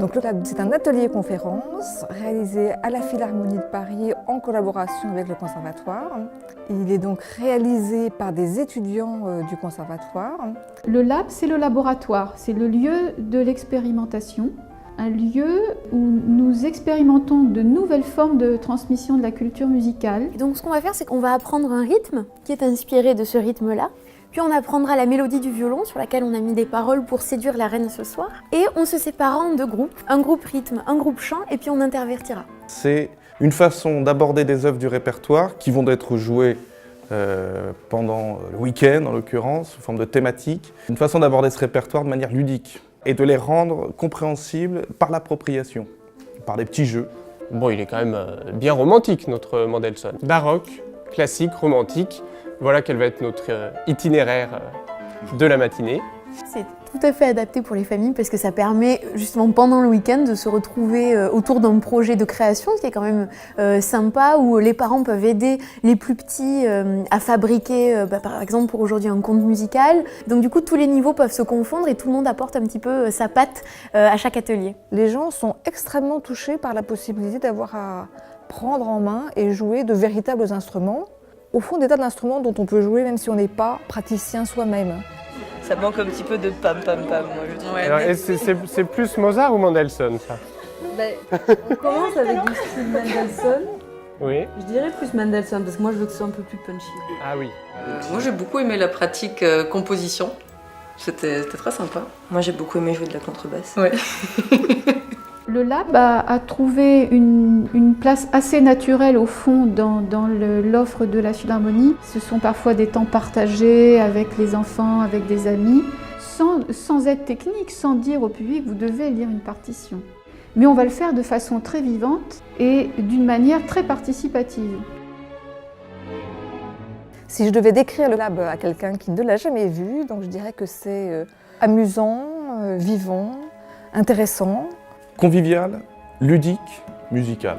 Donc le Lab, c'est un atelier-conférence réalisé à la Philharmonie de Paris en collaboration avec le Conservatoire. Il est donc réalisé par des étudiants du Conservatoire. Le Lab, c'est le laboratoire, c'est le lieu de l'expérimentation, un lieu où nous expérimentons de nouvelles formes de transmission de la culture musicale. Et donc ce qu'on va faire, c'est qu'on va apprendre un rythme qui est inspiré de ce rythme-là. Puis on apprendra la mélodie du violon sur laquelle on a mis des paroles pour séduire la reine ce soir. Et on se séparera en deux groupes, un groupe rythme, un groupe chant, et puis on intervertira. C'est une façon d'aborder des œuvres du répertoire qui vont être jouées pendant le week-end, en l'occurrence, sous forme de thématique. Une façon d'aborder ce répertoire de manière ludique et de les rendre compréhensibles par l'appropriation, par des petits jeux. Bon, il est quand même bien romantique, notre Mendelssohn. Baroque, classique, romantique. Voilà quel va être notre itinéraire de la matinée. C'est tout à fait adapté pour les familles parce que ça permet justement pendant le week-end de se retrouver autour d'un projet de création qui est quand même sympa, où les parents peuvent aider les plus petits à fabriquer par exemple pour aujourd'hui un conte musical. Donc du coup tous les niveaux peuvent se confondre et tout le monde apporte un petit peu sa patte à chaque atelier. Les gens sont extrêmement touchés par la possibilité d'avoir à prendre en main et jouer de véritables instruments. Au fond, des tas d'instruments dont on peut jouer même si on n'est pas praticien soi-même. Ça manque un petit peu de pam-pam-pam, moi je dirais. Alors, c'est plus Mozart ou Mendelssohn, ça? On commence avec du style Mendelssohn. Oui. Je dirais plus Mendelssohn parce que moi je veux que ce soit un peu plus punchy. Ah oui. Moi j'ai beaucoup aimé la pratique composition. C'était très sympa. Moi j'ai beaucoup aimé jouer de la contrebasse. Ouais. Le Lab a trouvé une place assez naturelle au fond dans l'offre de la Philharmonie. Ce sont parfois des temps partagés avec les enfants, avec des amis, sans être technique, sans dire au public vous devez lire une partition. Mais on va le faire de façon très vivante et d'une manière très participative. Si je devais décrire le Lab à quelqu'un qui ne l'a jamais vu, donc je dirais que c'est amusant, vivant, intéressant. Convivial, ludique, musical.